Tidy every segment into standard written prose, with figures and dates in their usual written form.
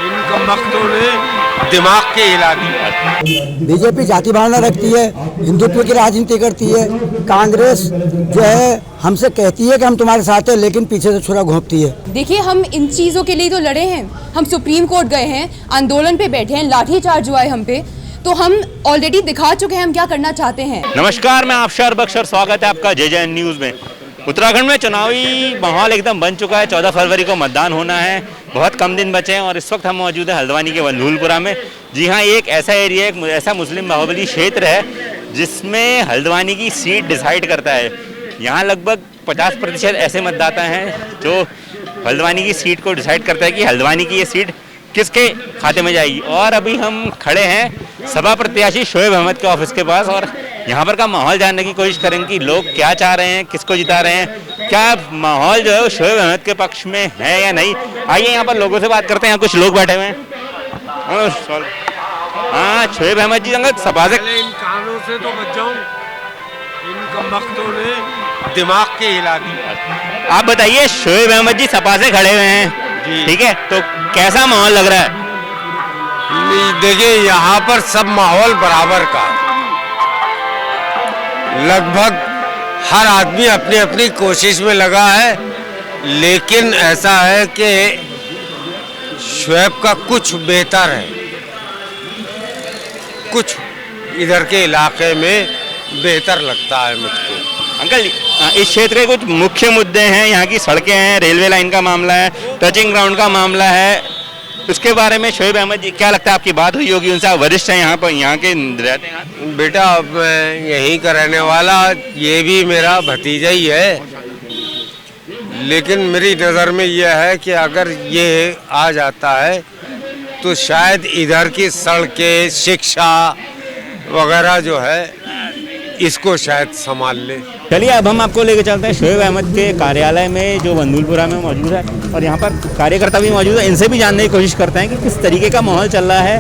इन कमबख्तों ने दिमाग के हिला दिया। बीजेपी जाति भावना रखती है, हिंदुत्व की राजनीति करती है। कांग्रेस जो है हमसे कहती है कि हम तुम्हारे साथ हैं, लेकिन पीछे से छुरा घोंपती है। देखिए, हम इन चीज़ों के लिए तो लड़े हैं। हम सुप्रीम कोर्ट गए हैं, आंदोलन पे बैठे हैं, लाठीचार्ज हुआ है हम पे, तो हम ऑलरेडी दिखा चुके हैं हम क्या करना चाहते हैं। नमस्कार, मैं अफशर बख्शर, स्वागत है आपका JJN न्यूज़ में। उत्तराखंड में चुनावी माहौल एकदम बन चुका है। 14 फरवरी को मतदान होना है, बहुत कम दिन बचे हैं और इस वक्त हम मौजूद हैं हल्द्वानी के वनभूलपुरा में। जी हाँ, एक ऐसा एरिया, एक ऐसा मुस्लिम बाहुबली क्षेत्र है जिसमें हल्द्वानी की सीट डिसाइड करता है। यहाँ लगभग 50% ऐसे मतदाता हैं जो हल्द्वानी की सीट को डिसाइड करता है कि हल्द्वानी की ये सीट किसके खाते में जाएगी। और अभी हम खड़े हैं सपा प्रत्याशी शोएब अहमद के ऑफिस के पास और यहाँ पर का माहौल जानने की कोशिश करेंगे कि लोग क्या चाह रहे हैं, किसको जिता रहे हैं, क्या माहौल जो है वो शोएब अहमद के पक्ष में है या नहीं। आइए यहाँ पर लोगों से बात करते हैं। यहाँ कुछ लोग बैठे हुए हैं। हाँ, शोएब अहमद जी सपा से इन कानों से तो बच जाऊं, इन कमबख्तों ने दिमाग के हिला दिया। आप बताइए, शोएब अहमद जी सपा से खड़े हुए हैं, ठीक है, तो कैसा माहौल लग रहा है? देखिए, यहाँ पर सब माहौल बराबर का, लगभग हर आदमी अपनी अपनी कोशिश में लगा है, लेकिन ऐसा है कि शोएब का कुछ बेहतर है, कुछ इधर के इलाके में बेहतर लगता है मुझको। अंकल, इस क्षेत्र के कुछ मुख्य मुद्दे हैं, यहाँ की सड़कें हैं, रेलवे लाइन का मामला है, टचिंग ग्राउंड का मामला है, उसके बारे में शोएब अहमद जी क्या लगता है, आपकी बात हुई होगी उनसे, आप वरिष्ठ हैं यहाँ पर, यहाँ के रहते हैं? बेटा, अब मैं यहीं का रहने वाला, ये भी मेरा भतीजा ही है, लेकिन मेरी नज़र में यह है कि अगर ये आ जाता है तो शायद इधर की सड़कें, शिक्षा वगैरह जो है इसको शायद संभाल ले। चलिए, अब हम आपको लेके चलते हैं शोएब अहमद के कार्यालय में जो वनभूलपुरा में मौजूद है और यहाँ पर कार्यकर्ता भी मौजूद है। इनसे भी जानने की कोशिश करते हैं कि किस तरीके का माहौल चल रहा है,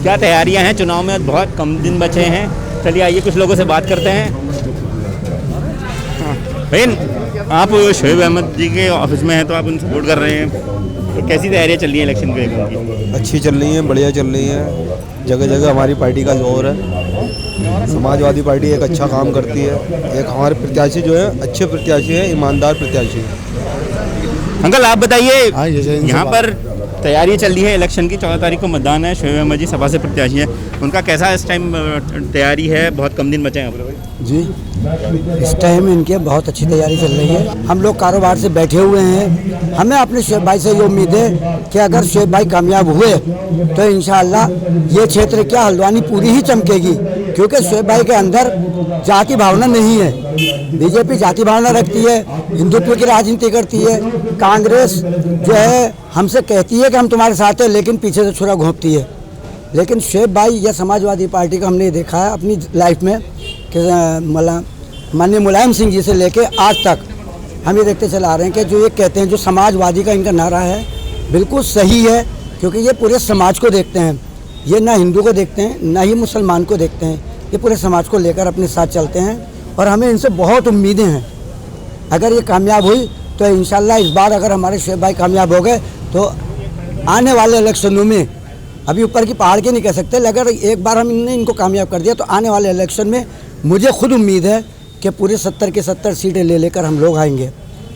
क्या तैयारियाँ हैं। चुनाव में बहुत कम दिन बचे हैं। चलिए आइए कुछ लोगों से बात करते हैं। भैया, आप शोएब अहमद जी के ऑफिस में हैं तो आप उन सपोर्ट कर रहे हैं, तो कैसी तैयारियाँ चल रही हैं इलेक्शन के? अच्छी चल रही हैं, बढ़िया चल रही हैं। जगह जगह हमारी पार्टी का जोर है। समाजवादी पार्टी एक अच्छा काम करती है। एक हमारे प्रत्याशी जो है अच्छे प्रत्याशी हैं, ईमानदार प्रत्याशी। अंकल, आप बताइए, यहाँ पर तैयारी चल रही है इलेक्शन की, 14 तारीख को मतदान है। शोएब अहमद जी सपा से प्रत्याशी हैं, उनका कैसा इस टाइम तैयारी है? बहुत कम दिन बचे हैं जी, इस टाइम इनके बहुत अच्छी तैयारी चल रही है। हम लोग कारोबार से बैठे हुए हैं। हमें अपने शोएब भाई से ये उम्मीद है कि अगर शोएब भाई कामयाब हुए तो इंशाअल्लाह ये क्षेत्र क्या हल्द्वानी पूरी ही चमकेगी, क्योंकि शोएब भाई के अंदर जाति भावना नहीं है। बीजेपी जाति भावना रखती है, हिंदुत्व की राजनीति करती है। कांग्रेस जो है हमसे कहती है कि हम तुम्हारे साथ हैं, लेकिन पीछे से छुरा घोंपती है। लेकिन शोएब भाई या समाजवादी पार्टी का हमने देखा है अपनी लाइफ में कि माननीय मुलायम सिंह जी से लेके आज तक हम ये देखते चले आ रहे हैं कि जो ये कहते हैं, जो समाजवादी का इनका नारा है, बिल्कुल सही है, क्योंकि ये पूरे समाज को देखते हैं। ये ना हिंदू को देखते हैं, ना ही मुसलमान को देखते हैं, ये पूरे समाज को लेकर अपने साथ चलते हैं और हमें इनसे बहुत उम्मीदें हैं। अगर ये कामयाब हुई तो इंशाल्लाह इस बार अगर हमारे शोएब भाई कामयाब हो गए तो आने वाले इलेक्शनों में, अभी ऊपर की पहाड़ के नहीं कह सकते, अगर एक बार हमने इनको कामयाब कर दिया तो आने वाले इलेक्शन में मुझे खुद उम्मीद है कि पूरे 70 के 70 सीटें ले लेकर हम लोग आएंगे,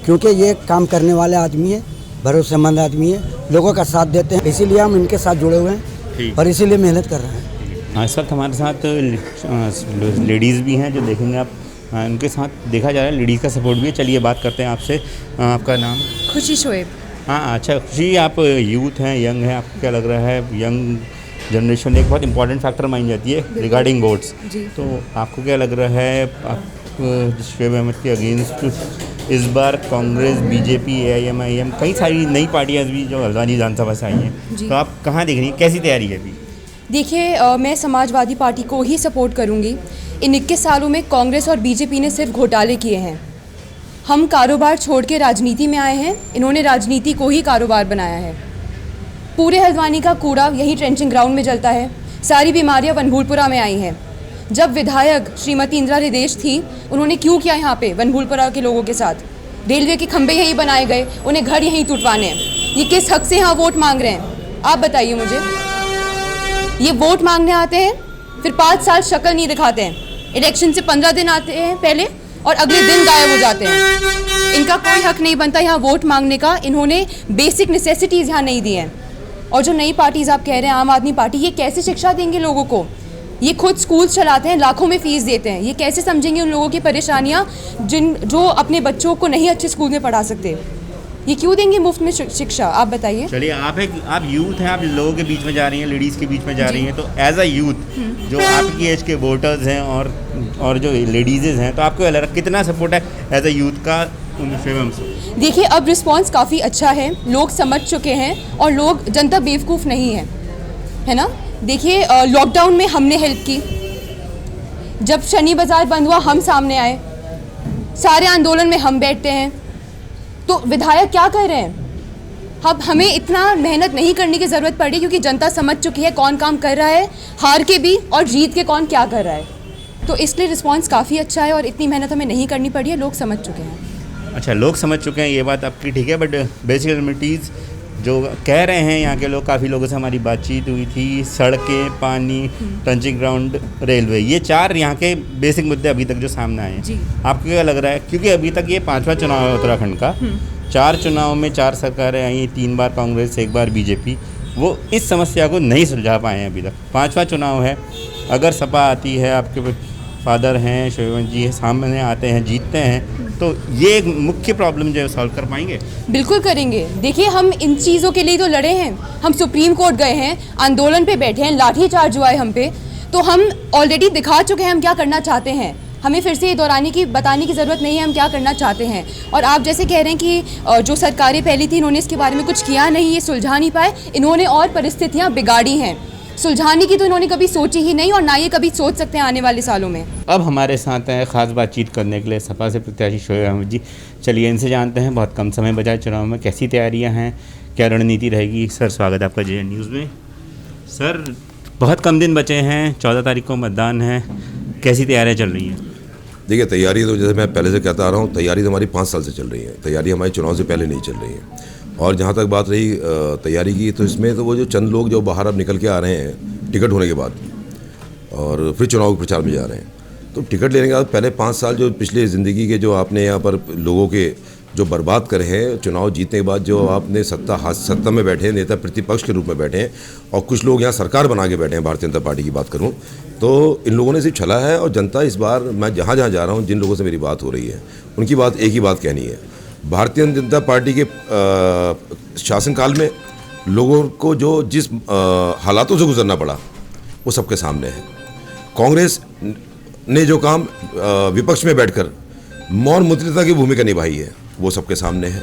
क्योंकि ये काम करने वाले आदमी है, भरोसेमंद आदमी है, लोगों का साथ देते हैं, इसीलिए हम इनके साथ जुड़े हुए हैं और इसीलिए मेहनत कर रहे हैं। इस वक्त हमारे साथ लेडीज़ भी हैं जो देखेंगे आप, उनके साथ देखा जा रहा है लेडीज़ का सपोर्ट भी है। चलिए बात करते हैं आपसे। आपका नाम? खुशी शोएब। हाँ, अच्छा खुशी, आप यूथ हैं, यंग हैं, आपको क्या लग रहा है, यंग जनरेशन एक बहुत इंपॉर्टेंट फैक्टर मानी जाती है रिगार्डिंग वोट्स, तो आपको क्या लग रहा है, आप शोएब अहमद के अगेंस्ट इस बार कांग्रेस, बीजेपी, AIM, कई सारी नई पार्टियाँ भी जो हल्द्वानी विधानसभा से आई हैं, तो आप कहाँ देख रही हैं, कैसी तैयारी है अभी? देखिए, मैं समाजवादी पार्टी को ही सपोर्ट करूंगी। इन 21 सालों में कांग्रेस और बीजेपी ने सिर्फ घोटाले किए हैं। हम कारोबार छोड़ के राजनीति में आए हैं, इन्होंने राजनीति को ही कारोबार बनाया है। पूरे हल्द्वानी का कूड़ा यही ट्रेंचिंग ग्राउंड में जलता है। सारी बीमारियां वनभूलपुरा में आई हैं। जब विधायक श्रीमती इंदिरा हृदयेश थी, उन्होंने क्यों किया यहाँ पे वनभूलपुरा के लोगों के साथ? रेलवे के खंभे यहीं बनाए गए, उन्हें घर यहीं टूटवाने हैं। ये किस हक से यहाँ वोट मांग रहे हैं? आप बताइए मुझे, ये वोट मांगने आते हैं, फिर 5 साल शक्ल नहीं दिखाते हैं, इलेक्शन से 15 दिन आते हैं पहले और अगले दिन गायब हो जाते हैं। इनका कोई हक नहीं बनता यहाँ वोट मांगने का। इन्होंने बेसिक नेसेसिटीज़ यहाँ नहीं दी हैं। और जो नई पार्टीज़ आप कह रहे हैं, आम आदमी पार्टी, ये कैसे शिक्षा देंगे लोगों को? ये खुद स्कूल चलाते हैं, लाखों में फीस देते हैं, ये कैसे समझेंगे उन लोगों की परेशानियाँ जो अपने बच्चों को नहीं अच्छे स्कूल में पढ़ा सकते? ये क्यों देंगे मुफ्त में शिक्षा? आप बताइए। चलिए, आप यूथ हैं, आप लोगों के बीच में जा रही हैं, लेडीज़ के बीच में जा रही हैं, तो एज अ यूथ जो आपकी एज के वोटर्स हैं और जो लेडीज़ हैं, तो आपको अलग कितना सपोर्ट है एज अ यूथ का उन फेवम से? देखिए, अब रिस्पांस काफ़ी अच्छा है, लोग समझ चुके हैं और लोग, जनता बेवकूफ़ नहीं है ना। देखिए, लॉकडाउन में हमने हेल्प की, जब शनि बाज़ार बंद हुआ हम सामने आए, सारे आंदोलन में हम बैठते हैं। तो विधायक क्या कर रहे हैं? अब हमें इतना मेहनत नहीं करने की ज़रूरत पड़ी, क्योंकि जनता समझ चुकी है कौन काम कर रहा है, हार के भी और जीत के कौन क्या कर रहा है। तो इसलिए रिस्पांस काफ़ी अच्छा है और इतनी मेहनत हमें नहीं करनी पड़ी है, लोग समझ चुके हैं। अच्छा, लोग समझ चुके हैं, ये बात आपकी ठीक है, बट बेसिक कम्युनिटीज़ जो कह रहे हैं, यहाँ के लोग, काफ़ी लोगों से हमारी बातचीत हुई थी, सड़कें, पानी, ट्रंचिंग ग्राउंड, रेलवे, ये 4 यहाँ के बेसिक मुद्दे अभी तक जो सामने आए हैं। आपको क्या लग रहा है, क्योंकि अभी तक ये 5वां चुनाव है उत्तराखंड का, 4 चुनाव में 4 सरकारें आई, 3 बार कांग्रेस, 1 बार बीजेपी, वो इस समस्या को नहीं सुलझा पाए हैं अभी तक। 5वां चुनाव है, अगर सपा आती है, आपके फादर हैं शोएब जी सामने आते हैं, जीतते हैं, तो ये एक मुख्य प्रॉब्लम जो है सॉल्व कर पाएंगे? बिल्कुल करेंगे। देखिए, हम इन चीज़ों के लिए तो लड़े हैं, हम सुप्रीम कोर्ट गए हैं, आंदोलन पे बैठे हैं, लाठी चार्ज हुआ है हम पे, तो हम ऑलरेडी दिखा चुके हैं हम क्या करना चाहते हैं। हमें फिर से ये बताने की ज़रूरत नहीं है हम क्या करना चाहते हैं। और आप जैसे कह रहे हैं कि जो सरकारें पहली थी, इन्होंने इसके बारे में कुछ किया नहीं, ये सुलझा नहीं पाए, इन्होंने और परिस्थितियाँ बिगाड़ी हैं। सुलझाने की तो इन्होंने कभी सोची ही नहीं और ना ये कभी सोच सकते हैं आने वाले सालों में। अब हमारे साथ हैं खास बातचीत करने के लिए सपा से प्रत्याशी शोएब अहमद जी। चलिए इनसे जानते हैं, बहुत कम समय बचा चुनाव में, कैसी तैयारियां हैं, क्या रणनीति रहेगी। सर, स्वागत है आपका जेएन न्यूज़ में। सर, बहुत कम दिन बचे हैं, 14 तारीख को मतदान है, कैसी तैयारियाँ चल रही हैं? देखिए, तैयारी तो जैसे मैं पहले से कहता आ रहा हूँ, तैयारी तो हमारी 5 साल से चल रही है, तैयारी हमारी चुनाव से पहले नहीं चल रही है। और जहाँ तक बात रही तैयारी की, तो इसमें तो वो जो चंद लोग जो बाहर अब निकल के आ रहे हैं टिकट होने के बाद और फिर चुनाव प्रचार में जा रहे हैं, तो टिकट लेने के बाद पहले 5 साल जो पिछले ज़िंदगी के जो आपने यहाँ पर लोगों के जो बर्बाद करे हैं, चुनाव जीतने के बाद जो आपने सत्ता में बैठे हैं, नेता प्रतिपक्ष के रूप में बैठे हैं, और कुछ लोग यहाँ सरकार बना के बैठे हैं, भारतीय जनता पार्टी की बात करूँ तो इन लोगों ने सिर्फ छला है। और जनता इस बार, मैं जहाँ जहाँ जा रहा हूँ, जिन लोगों से मेरी बात हो रही है, उनकी बात एक ही बात कहनी है, भारतीय जनता पार्टी के शासनकाल में लोगों को जो जिस हालातों से गुजरना पड़ा वो सबके सामने है। कांग्रेस ने जो काम विपक्ष में बैठकर मौन मुद्रिता की भूमिका निभाई है, वो सबके सामने है।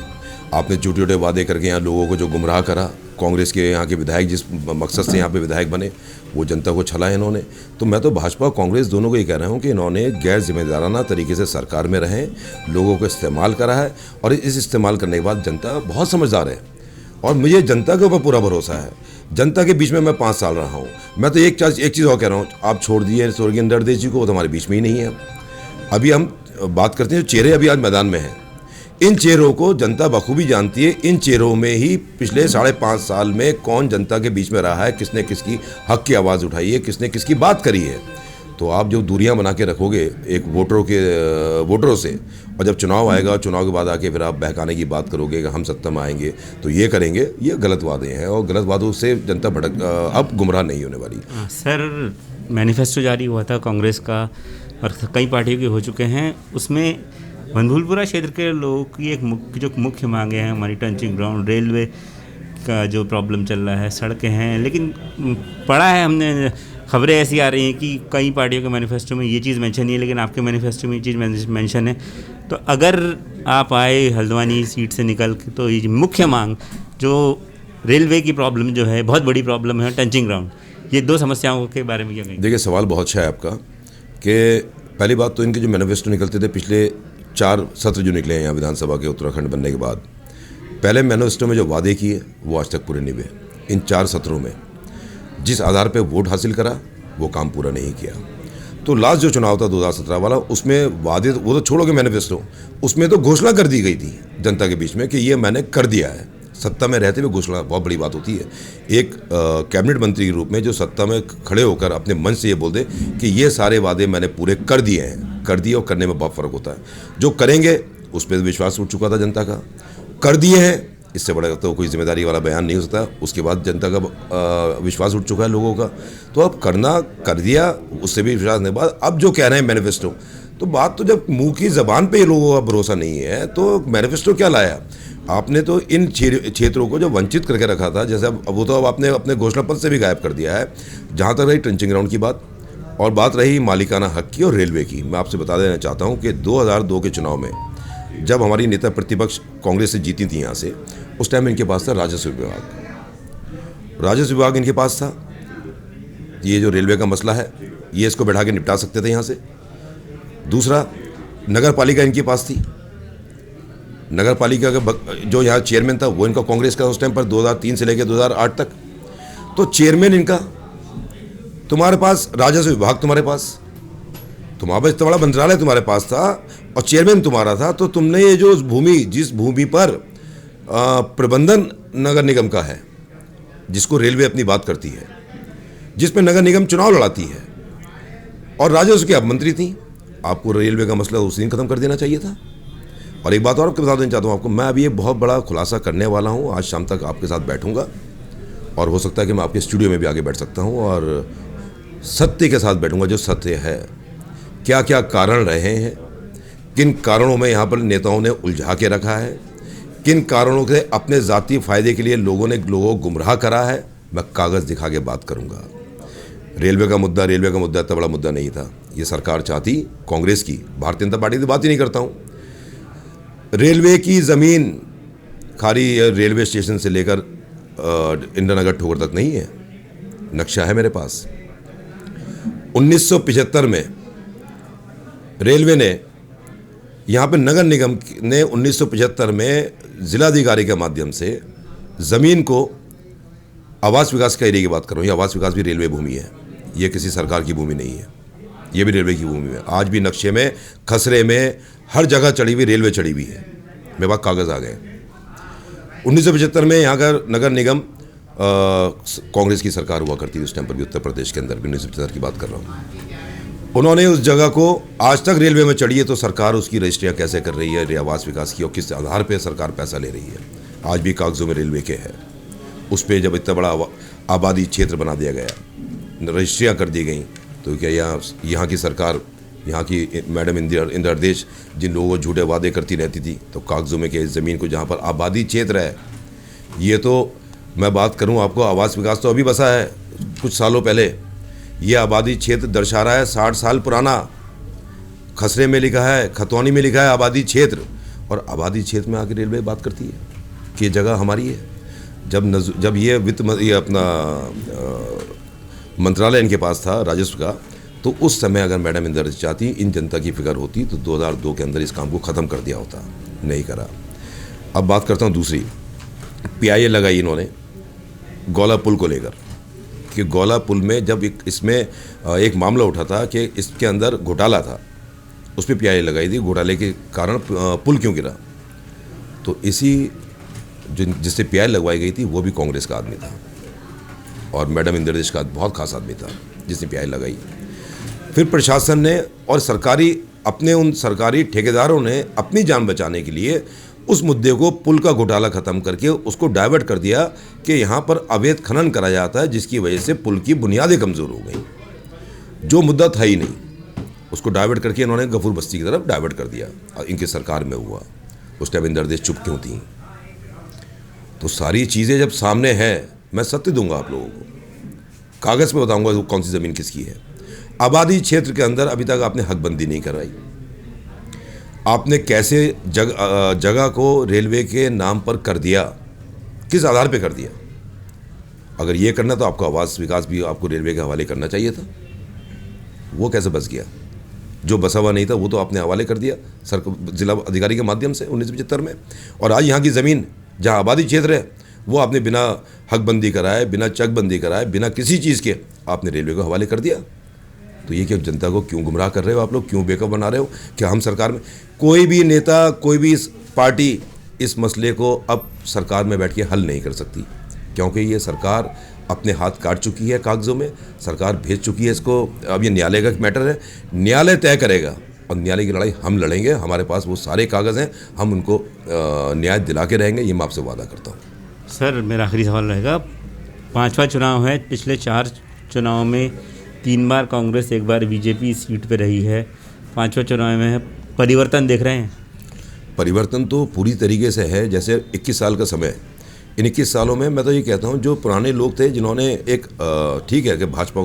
आपने छोटे छोटे वादे करके यहाँ लोगों को जो गुमराह करा, कांग्रेस के यहाँ के विधायक जिस मकसद से यहाँ पे विधायक बने, वो जनता को छला है इन्होंने। तो मैं तो भाजपा कांग्रेस दोनों को ये कह रहा हूँ कि इन्होंने गैर जिम्मेदाराना तरीके से सरकार में रहें, लोगों को इस्तेमाल करा है, और इस इस्तेमाल करने के बाद जनता बहुत समझदार है और मुझे जनता के ऊपर पूरा भरोसा है। जनता के बीच में मैं 5 साल रहा हूँ। मैं तो एक चीज़ और कह रहा हूँ, आप छोड़ दिए स्वर्गीय नरदेव जी को, वो तो हमारे बीच में ही नहीं है। अभी हम बात करते हैं, चेहरे अभी आज मैदान में हैं, इन चेहरों को जनता बखूबी जानती है। इन चेहरों में ही पिछले 5.5 साल में कौन जनता के बीच में रहा है, किसने किसकी हक की आवाज़ उठाई है, किसने किसकी बात करी है। तो आप जो दूरियां बना के रखोगे एक वोटरों से, और जब चुनाव आएगा, चुनाव के बाद आके फिर आप बहकाने की बात करोगे कि हम सत्ता में आएंगे तो ये करेंगे, ये गलत वादे हैं और गलत वादों से जनता अब गुमराह नहीं होने वाली। सर, मैनिफेस्टो जारी हुआ था कांग्रेस का और कई पार्टियों के हो चुके हैं, उसमें मनभूलपुरा क्षेत्र के लोगों की एक मुख्य मांगे हैं, हमारी ट्रंचिंग ग्राउंड, रेलवे का जो प्रॉब्लम चल रहा है, सड़कें हैं, लेकिन पढ़ा है हमने, खबरें ऐसी आ रही हैं कि कई पार्टियों के मैनिफेस्टो में ये चीज़ मेंशन नहीं है, लेकिन आपके मैनिफेस्टो में ये चीज़ मेंशन है। तो अगर आप आए हल्द्वानी सीट से निकल के, तो ये मुख्य मांग जो रेलवे की प्रॉब्लम जो है, बहुत बड़ी प्रॉब्लम है, ट्रंचिंग ग्राउंड, ये 2 समस्याओं के बारे में क्या कहेंगे? देखिए, सवाल बहुत अच्छा है आपका कि पहली बात तो इनके जो मैनिफेस्टो निकलते थे, पिछले 4 सत्र जो निकले हैं यहाँ विधानसभा के उत्तराखंड बनने के बाद, पहले मैनिफेस्टो में जो वादे किए वो आज तक पूरे नहीं हुए। इन 4 सत्रों में जिस आधार पे वोट हासिल करा वो काम पूरा नहीं किया। तो लास्ट जो चुनाव था 2017 वाला, उसमें वादे वो तो छोड़ोगे मैनिफेस्टो, उसमें तो घोषणा कर दी गई थी जनता के बीच में कि ये मैंने कर दिया है, सत्ता में रहते हुए घोषणा बहुत बड़ी बात होती है। एक कैबिनेट मंत्री के रूप में जो सत्ता में खड़े होकर अपने मन से ये बोल दे कि ये सारे वादे मैंने पूरे कर दिए हैं, कर दिए और करने में बहुत फ़र्क होता है। जो करेंगे उस पर विश्वास उठ चुका था जनता का, कर दिए हैं, इससे बड़ा तो कोई जिम्मेदारी वाला बयान नहीं हो सकता। उसके बाद जनता का विश्वास उठ चुका है लोगों का, तो अब करना कर दिया, उससे भी विश्वास नहीं। बाद अब जो कह रहे हैं मैनिफेस्टो, तो बात तो जब मुंह की ज़बान पे लोगों का भरोसा नहीं है तो मैनिफेस्टो क्या लाया आपने? तो इन क्षेत्रों को जो वंचित करके रखा था, जैसे अब वो तो अब आपने अपने घोषणा पत्र से भी गायब कर दिया है। जहाँ तक रही ट्रेंचिंग ग्राउंड की बात और बात रही मालिकाना हक की और रेलवे की, मैं आपसे बता देना चाहता हूँ कि 2002 के चुनाव में जब हमारी नेता प्रतिपक्ष कांग्रेस से जीती थी यहाँ से, उस टाइम इनके पास था राजस्व विभाग। राजस्व विभाग इनके पास था। ये जो रेलवे का मसला है ये इसको बैठा के निपटा सकते थे यहाँ से। दूसरा, नगर पालिका इनके पास थी। नगर पालिका का जो यहाँ चेयरमैन था वो इनका कांग्रेस का उस टाइम पर 2003 से लेकर 2008 तक। तो चेयरमैन इनका, तुम्हारे पास राजस्व विभाग, तुम्हारे पास इतना बड़ा मंत्रालय तुम्हारे पास था और चेयरमैन तुम्हारा था। तो तुमने ये जो भूमि, जिस भूमि पर प्रबंधन नगर निगम का है, जिसको रेलवे अपनी बात करती है, जिसमें नगर निगम चुनाव लड़ाती है और राजस्व की आप मंत्री थी, आपको रेलवे का मसला उसी दिन खत्म कर देना चाहिए था। और एक बात और आपको बता देना चाहता हूँ आपको, मैं अभी ये बहुत बड़ा खुलासा करने वाला हूँ। आज शाम तक आपके साथ बैठूंगा और हो सकता है कि मैं आपके स्टूडियो में भी आगे बैठ सकता हूँ और सत्य के साथ बैठूंगा, जो सत्य है, क्या क्या कारण रहे हैं, किन कारणों में यहाँ पर नेताओं ने उलझा के रखा है, किन कारणों से अपने ज़ाती फ़ायदे के लिए लोगों को गुमराह करा है, मैं कागज़ दिखा के बात करूँगा। रेलवे का मुद्दा इतना बड़ा मुद्दा नहीं था। ये सरकार चाहती, कांग्रेस की, भारतीय जनता पार्टी की बात ही नहीं करता हूँ, रेलवे की ज़मीन खाली रेलवे स्टेशन से लेकर इंदिरा नगर ठोकर तक नहीं है। नक्शा है मेरे पास। 1975 में रेलवे ने यहाँ पे नगर निगम ने 1975 में जिलाधिकारी के माध्यम से ज़मीन को, आवास विकास का एरिया की बात कर रहा हूँ, ये आवास विकास भी रेलवे भूमि है, ये किसी सरकार की भूमि नहीं है, ये भी रेलवे की भूमि है। आज भी नक्शे में, खसरे में, हर जगह चढ़ी हुई रेलवे चढ़ी हुई है, मेरे पास कागज़ आ गए। 1975 में यहाँ का नगर निगम कांग्रेस की सरकार हुआ करती थी उस टाइम पर भी, उत्तर प्रदेश के अंदर भी 1975 की बात कर रहा हूँ। उन्होंने उस जगह को, आज तक रेलवे में चढ़ी है तो सरकार उसकी रजिस्ट्रियाँ कैसे कर रही है आवास विकास की और किस आधार पर सरकार पैसा ले रही है, आज भी कागज़ों में रेलवे के है। उस पर जब इतना बड़ा आबादी क्षेत्र बना दिया गया, रजिस्ट्रियाँ कर दी गई, तो क्या यहाँ की सरकार, यहाँ की मैडम इंदिरा देश जिन लोगों को झूठे वादे करती रहती थी, तो कागज़ों में कि ज़मीन को जहाँ पर आबादी क्षेत्र है, ये तो मैं बात करूँ आपको, आवास विकास तो अभी बसा है कुछ सालों पहले, ये आबादी क्षेत्र दर्शा रहा है 60 साल पुराना। खसरे में लिखा है, खतौनी में लिखा है आबादी क्षेत्र, और आबादी क्षेत्र में आके रेलवे बात करती है कि ये जगह हमारी है। जब ये अपना मंत्रालय इनके पास था राजस्व का, तो उस समय अगर मैडम इंदिरा चाहती, इन जनता की फिक्र होती, तो 2002 के अंदर इस काम को ख़त्म कर दिया होता, नहीं करा। अब बात करता हूँ दूसरी, PIA लगाई इन्होंने गौला पुल को लेकर, कि गौला पुल में जब इसमें एक मामला उठा था कि इसके अंदर घोटाला था, उस पर PIA लगाई थी, घोटाले के कारण पुल क्यों गिरा। तो इसी जिससे PIA लगवाई गई थी वो भी कांग्रेस का आदमी था और मैडम इंदिरा देश का बहुत खास आदमी था जिसने PIA लगाई। फिर प्रशासन ने और उन सरकारी ठेकेदारों ने अपनी जान बचाने के लिए उस मुद्दे को, पुल का घोटाला ख़त्म करके उसको डाइवर्ट कर दिया कि यहाँ पर अवैध खनन करा जाता है, जिसकी वजह से पुल की बुनियादें कमज़ोर हो गई। जो मुद्दा था ही नहीं, उसको डाइवर्ट करके इन्होंने गफूर बस्ती की तरफ डाइवर्ट कर दिया। इनकी सरकार में हुआ, उस टाइम इंदिरा देश चुप क्यों थी। तो सारी चीज़ें जब सामने हैं, मैं सत्य दूंगा आप लोगों को, कागज़ पे बताऊंगा कौन सी ज़मीन किसकी है। आबादी क्षेत्र के अंदर अभी तक आपने हकबंदी नहीं करवाई। आपने कैसे जगह को रेलवे के नाम पर कर दिया, किस आधार पे कर दिया। अगर ये करना तो आपको आवास विकास भी आपको रेलवे के हवाले करना चाहिए था, वो कैसे बस गया। जो बसा हुआ नहीं था वो तो आपने हवाले कर दिया जिला अधिकारी के माध्यम से 1975 में। और आज यहाँ की ज़मीन जहाँ आबादी क्षेत्र है वो आपने बिना हकबंदी कराए, बिना चकबंदी कराए, बिना किसी चीज़ के आपने रेलवे को हवाले कर दिया। तो ये क्या जनता को क्यों गुमराह कर रहे हो आप लोग, क्यों बेवकूफ़ बना रहे हो। क्या हम सरकार में कोई भी नेता, कोई भी पार्टी इस मसले को अब सरकार में बैठ के हल नहीं कर सकती, क्योंकि ये सरकार अपने हाथ काट चुकी है कागज़ों में, सरकार भेज चुकी है इसको। अब ये न्यायालय का मैटर है, न्यायालय तय करेगा और न्यायालय की लड़ाई हम लड़ेंगे। हमारे पास वो सारे कागज़ हैं, हम उनको न्याय दिला के रहेंगे, ये मैं आपसे वादा करता हूँ। सर मेरा आखिरी सवाल रहेगा, 5वां चुनाव है, पिछले 4 चुनाव में 3 बार कांग्रेस, 1 बार बीजेपी सीट पे रही है, 5वां चुनाव में परिवर्तन देख रहे हैं? परिवर्तन तो पूरी तरीके से है। जैसे 21 साल का समय, इन 21 सालों में मैं तो ये कहता हूँ, जो पुराने लोग थे जिन्होंने एक ठीक है कि भाजपा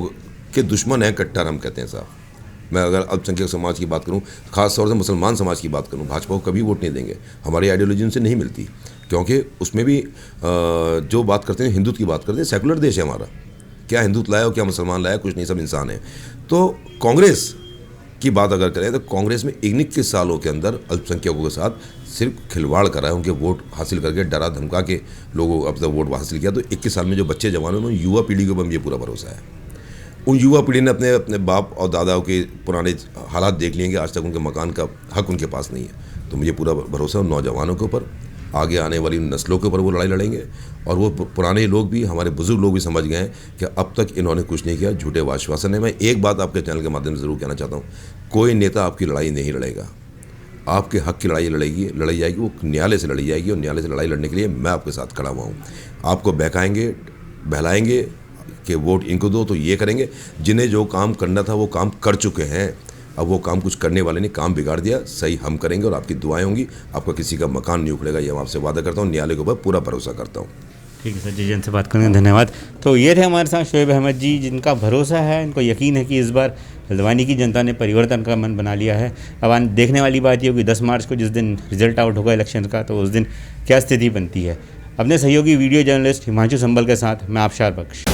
के दुश्मन हैं, कट्टर हम कहते हैं साहब, मैं अगर अल्पसंख्यक समाज की बात करूं, ख़ास तौर से मुसलमान समाज की बात करूं, भाजपा को कभी वोट नहीं देंगे। हमारी आइडियोलॉजी उनसे नहीं मिलती, क्योंकि उसमें भी जो बात करते हैं हिंदुत्व की बात करते हैं। सेकुलर देश है हमारा, क्या हिंदुत्व लाया हो, क्या मुसलमान लाया, कुछ नहीं, सब इंसान है। तो कांग्रेस की बात अगर करें तो कांग्रेस में 21 सालों के अंदर अल्पसंख्यकों के साथ सिर्फ खिलवाड़ करा है, उनके वोट हासिल करके डरा धमका के लोगों अब तक वोट हासिल किया। तो 21 साल में जो बच्चे जवान हैं, उन्होंने युवा पीढ़ी के ऊपर मुझे पूरा भरोसा है। उन युवा पीढ़ी ने अपने अपने बाप और दादाओं के पुराने हालात देख लिए कि आज तक उनके मकान का हक उनके पास नहीं है। तो मुझे पूरा भरोसा है नौजवानों के ऊपर, आगे आने वाली नस्लों के ऊपर वो लड़ाई लड़ेंगे। और वो पुराने लोग भी, हमारे बुजुर्ग लोग भी समझ गए हैं कि अब तक इन्होंने कुछ नहीं किया, झूठे आश्वासन है। मैं एक बात आपके चैनल के माध्यम से ज़रूर कहना चाहता हूँ, कोई नेता आपकी लड़ाई नहीं लड़ेगा, आपके हक की लड़ाई लड़ी जाएगी, वो न्यायालय से लड़ी जाएगी। और न्यायालय से लड़ाई लड़ने के लिए मैं आपके साथ खड़ा हुआ हूँ। आपको बहकाएंगे, बहलाएंगे कि वोट इनको दो तो ये करेंगे। जिन्हें जो काम करना था वो काम कर चुके हैं, अब वो काम कुछ करने वाले नहीं, काम बिगाड़ दिया, सही हम करेंगे और आपकी दुआएं होंगी। आपका किसी का मकान नहीं उखड़ेगा, ये मैं आपसे वादा करता हूँ। न्यायालय के ऊपर पूरा भरोसा करता हूँ। ठीक है सर, जयजन से बात करने धन्यवाद। तो ये थे हमारे साथ शोएब अहमद जी, जिनका भरोसा है, इनको यकीन है कि इस बार हल्द्वानी की जनता ने परिवर्तन का मन बना लिया है। अब देखने वाली बात ये होगी 10 मार्च को जिस दिन रिजल्ट आउट होगा इलेक्शन का, तो उस दिन क्या स्थिति बनती है। अपने सहयोगी वीडियो जर्नलिस्ट हिमांशु संबल के साथ मैं आबशार बख्श।